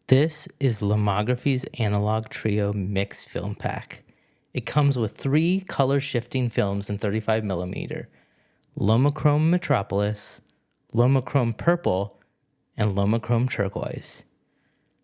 This is Lomography's Analog Trio Mixed Film Pack. It comes with 3 color shifting films in 35mm, LomoChrome Metropolis, LomoChrome Purple, and LomoChrome Turquoise.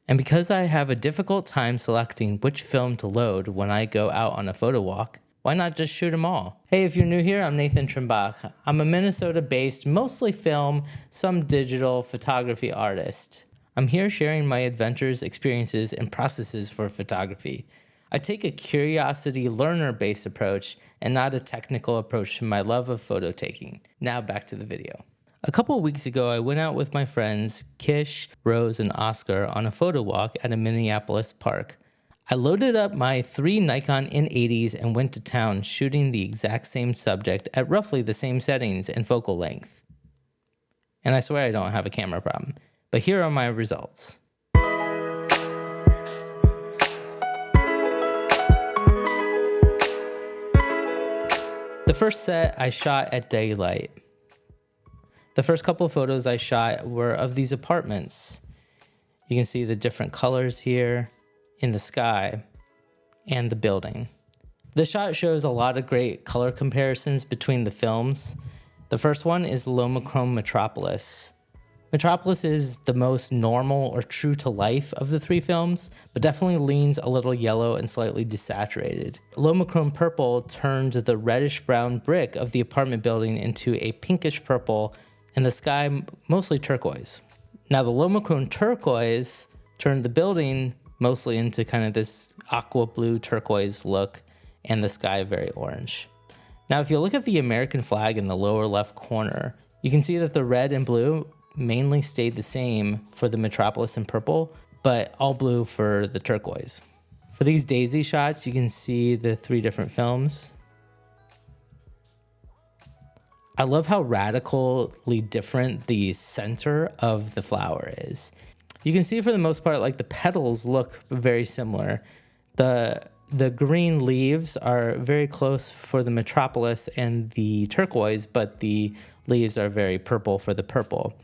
And because I have a difficult time selecting which film to load when I go out on a photo walk, why not just shoot them all? Hey, if you're new here, I'm Nathan Trimbach. I'm a Minnesota-based, mostly film, some digital photography artist. I'm here sharing my adventures, experiences, and processes for photography. I take a curiosity learner-based approach and not a technical approach to my love of photo taking. Now back to the video. A couple of weeks ago, I went out with my friends Kish, Rose, and Oscar on a photo walk at a Minneapolis park. I loaded up my 3 Nikon N80s and went to town shooting the exact same subject at roughly the same settings and focal length. And I swear I don't have a camera problem. But here are my results. The first set I shot at daylight. The first couple of photos I shot were of these apartments. You can see the different colors here in the sky and the building. The shot shows a lot of great color comparisons between the films. The first one is LomoChrome Metropolis. Metropolis is the most normal or true to life of the 3 films, but definitely leans a little yellow and slightly desaturated. LomoChrome Purple turned the reddish brown brick of the apartment building into a pinkish purple and the sky mostly turquoise. Now the LomoChrome Turquoise turned the building mostly into kind of this aqua blue turquoise look and the sky very orange. Now if you look at the American flag in the lower left corner, you can see that the red and blue mainly stayed the same for the Metropolis and Purple, but all blue for the turquoise. For these daisy shots, you can see the 3 different films. I love how radically different the center of the flower is. You can see for the most part, like the petals look very similar. The green leaves are very close for the Metropolis and the turquoise, but the leaves are very purple for the purple.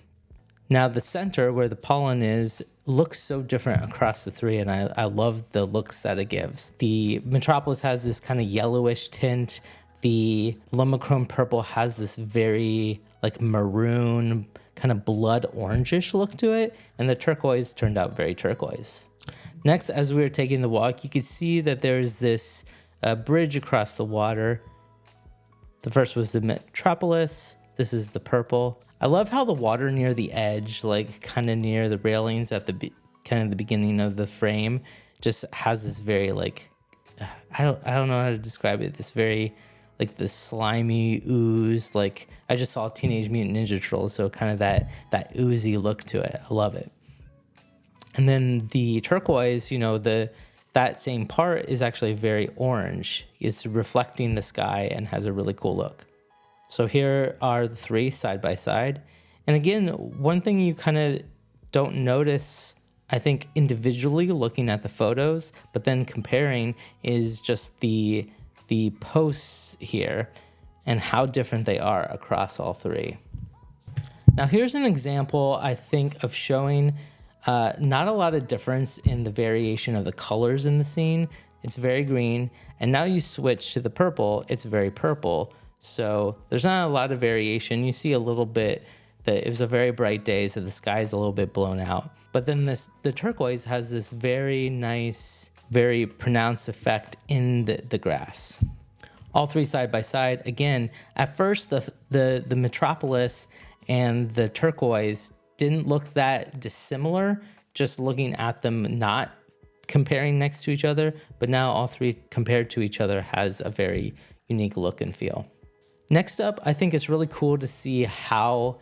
Now the center where the pollen is looks so different across the 3, and I love the looks that it gives. The Metropolis has this kind of yellowish tint. The LomoChrome Purple has this very like maroon, kind of blood orangish look to it, and the turquoise turned out very turquoise. Next, as we were taking the walk, you could see that there's this bridge across the water. The first was the Metropolis. This is the purple. I love how the water near the edge, like kind of near the railings at the kind of the beginning of the frame, just has this very like, I don't know how to describe it. This very like this slimy ooze. Like I just saw Teenage Mutant Ninja Turtles, so kind of that oozy look to it. I love it. And then the turquoise, you know, that same part is actually very orange. It's reflecting the sky and has a really cool look. So here are the 3 side by side. And again, one thing you kind of don't notice, I think, individually looking at the photos, but then comparing is just the posts here and how different they are across all 3. Now here's an example, I think, of showing not a lot of difference in the variation of the colors in the scene. It's very green. And now you switch to the purple, it's very purple. So there's not a lot of variation. You see a little bit that it was a very bright day, so the sky is a little bit blown out. But then the turquoise has this very nice, very pronounced effect in the grass. All 3 side by side. Again, at first the Metropolis and the turquoise didn't look that dissimilar, just looking at them not comparing next to each other. But now all 3 compared to each other has a very unique look and feel. Next up, I think it's really cool to see how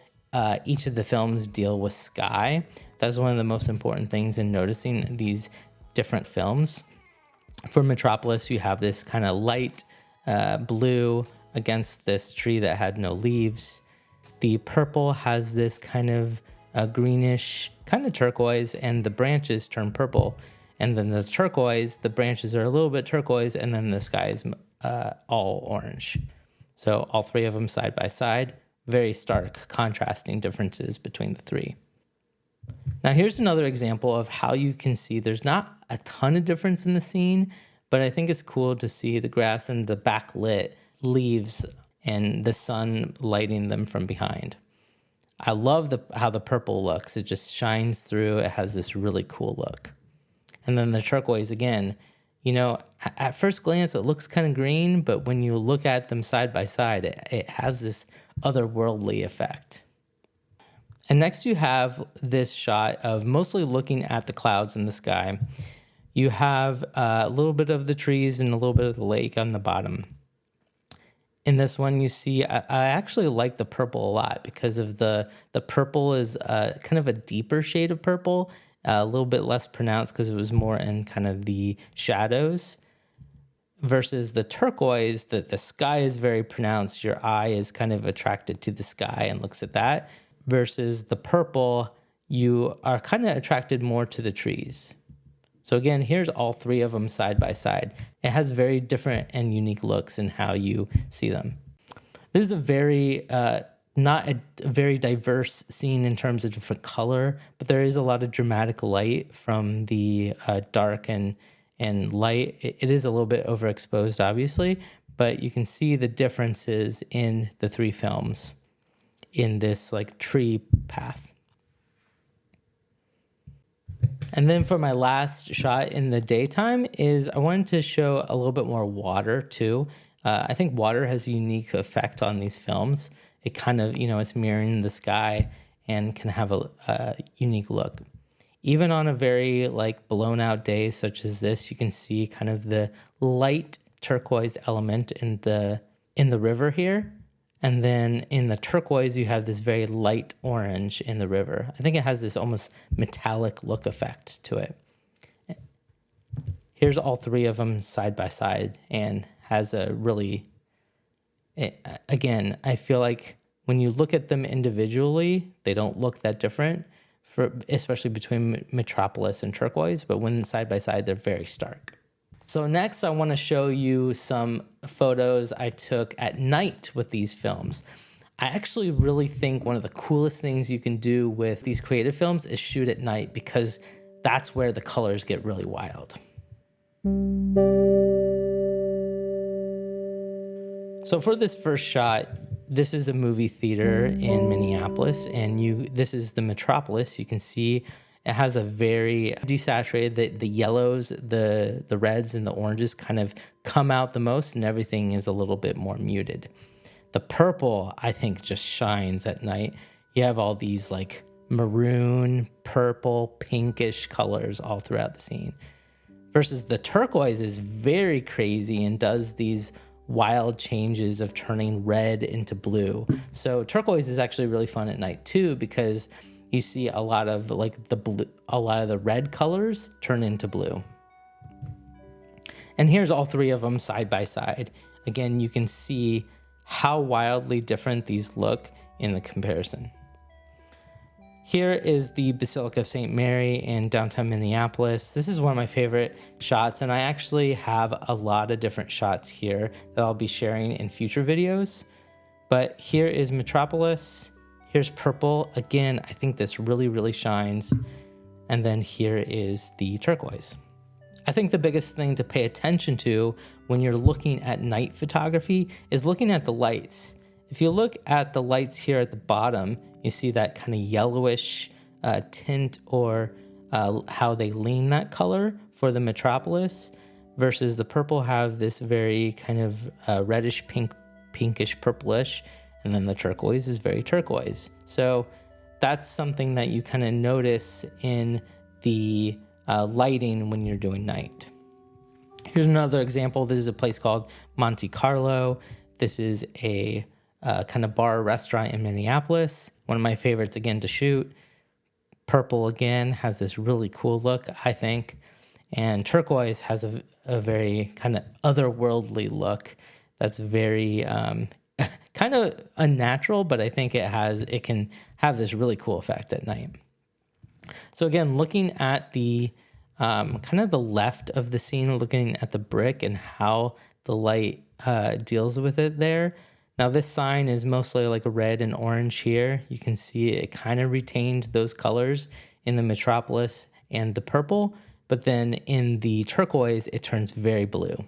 each of the films deal with sky. That's one of the most important things in noticing these different films. For Metropolis, you have this kind of light blue against this tree that had no leaves. The purple has this kind of greenish, kind of turquoise, and the branches turn purple. And then the turquoise, the branches are a little bit turquoise, and then the sky is all orange. So all 3 of them side by side, very stark contrasting differences between the 3. Now here's another example of how you can see there's not a ton of difference in the scene, but I think it's cool to see the grass and the backlit leaves and the sun lighting them from behind. I love how the purple looks. It just shines through. It has this really cool look. And then the turquoise, again, you know, at first glance, it looks kind of green, but when you look at them side by side, it has this otherworldly effect. And next you have this shot of mostly looking at the clouds in the sky. You have a little bit of the trees and a little bit of the lake on the bottom. In this one, you see, I actually like the purple a lot because of the purple is kind of a deeper shade of purple, a little bit less pronounced because it was more in kind of the shadows, versus the turquoise, that the sky is very pronounced. Your eye is kind of attracted to the sky and looks at that, versus the purple, you are kind of attracted more to the trees. So again, here's all three of them side by side. It has very different and unique looks in how you see them. This is a very, not a very diverse scene in terms of different color, but there is a lot of dramatic light from the dark and light. It is a little bit overexposed, obviously, but you can see the differences in the three films in this like tree path. And then for my last shot in the daytime is I wanted to show a little bit more water too. I think water has a unique effect on these films. It kind of, it's mirroring the sky and can have a unique look. Even on a very like blown out day such as this, you can see kind of the light turquoise element in the river here. And then in the turquoise, you have this very light orange in the river. I think it has this almost metallic look effect to it. Here's all three of them side by side and has a really, again, I feel like when you look at them individually, they don't look that different, especially between Metropolis and turquoise, but when side by side, they're very stark. So next, I want to show you some photos I took at night with these films. I actually really think one of the coolest things you can do with these creative films is shoot at night because that's where the colors get really wild. So for this first shot, this is a movie theater in Minneapolis, and this is the Metropolis. You can see it has a very desaturated, the yellows, the reds, and the oranges kind of come out the most, and everything is a little bit more muted. The purple, I think, just shines at night. You have all these like maroon, purple, pinkish colors all throughout the scene. Versus the turquoise is very crazy and does these wild changes of turning red into blue. So turquoise is actually really fun at night too, because you see a lot of like the blue, a lot of the red colors turn into blue. And here's all three of them side by side. Again, you can see how wildly different these look in the comparison. Here is the Basilica of St. Mary in downtown Minneapolis. This is one of my favorite shots, and I actually have a lot of different shots here that I'll be sharing in future videos. But here is Metropolis. Here's purple. Again, I think this really, really shines. And then here is the turquoise. I think the biggest thing to pay attention to when you're looking at night photography is looking at the lights. If you look at the lights here at the bottom, you see that kind of yellowish tint, or how they lean that color for the Metropolis, versus the purple have this very kind of reddish pinkish purplish, and then the turquoise is very turquoise. So that's something that you kind of notice in the lighting when you're doing night. Here's another example. This is a place called Monte Carlo. This is a kind of bar restaurant in Minneapolis. One of my favorites, again, to shoot. Purple, again, has this really cool look, I think. And turquoise has a very kind of otherworldly look that's very kind of unnatural, but I think it can have this really cool effect at night. So again, looking at the kind of the left of the scene, looking at the brick and how the light deals with it there. Now this sign is mostly like a red and orange here. You can see it kind of retained those colors in the Metropolis and the Purple, but then in the Turquoise, it turns very blue.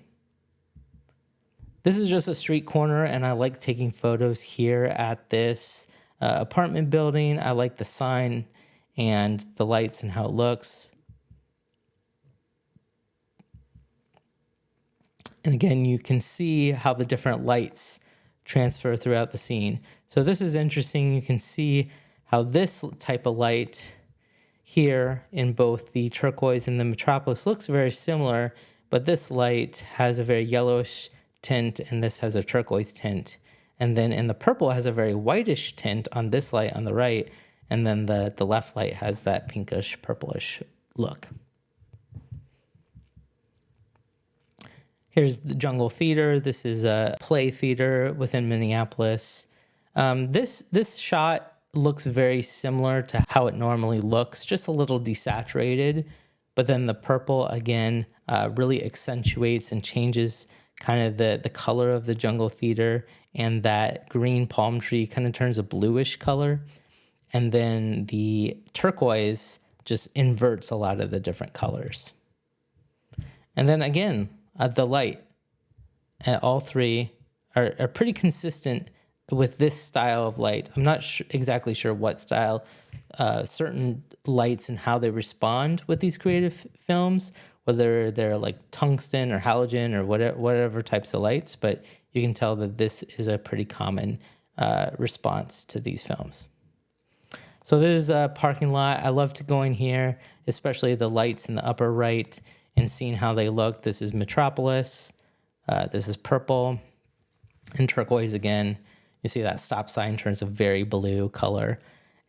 This is just a street corner, and I like taking photos here at this apartment building. I like the sign and the lights and how it looks. And again, you can see how the different lights transfer throughout the scene. So this is interesting. You can see how this type of light here in both the Turquoise and the Metropolis looks very similar, but this light has a very yellowish tint and this has a turquoise tint. And then in the Purple, it has a very whitish tint on this light on the right, and then the left light has that pinkish purplish look. Here's the Jungle Theater. This is a play theater within Minneapolis. This shot looks very similar to how it normally looks, just a little desaturated. But then the Purple, again, really accentuates and changes kind of the color of the Jungle Theater, and that green palm tree kind of turns a bluish color. And then the Turquoise just inverts a lot of the different colors. And then again, the light, all three are pretty consistent with this style of light. I'm not exactly sure what style, certain lights and how they respond with these creative films, whether they're like tungsten or halogen or whatever types of lights, but you can tell that this is a pretty common response to these films. So there's a parking lot. I love to go in here, especially the lights in the upper right, and seeing how they look. This is Metropolis, this is Purple, and Turquoise again. You see that stop sign turns a very blue color.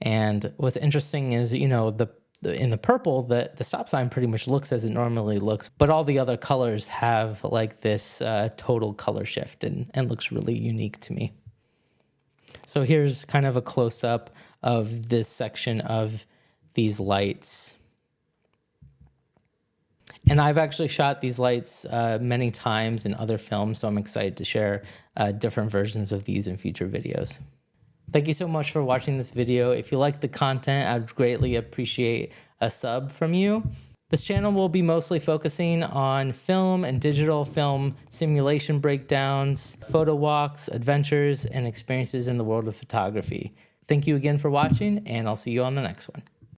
And what's interesting is, you know, in the Purple, the stop sign pretty much looks as it normally looks, but all the other colors have like this total color shift and looks really unique to me. So here's kind of a close-up of this section of these lights. And I've actually shot these lights many times in other films, so I'm excited to share different versions of these in future videos. Thank you so much for watching this video. If you like the content, I'd greatly appreciate a sub from you. This channel will be mostly focusing on film and digital film simulation breakdowns, photo walks, adventures, and experiences in the world of photography. Thank you again for watching, and I'll see you on the next one.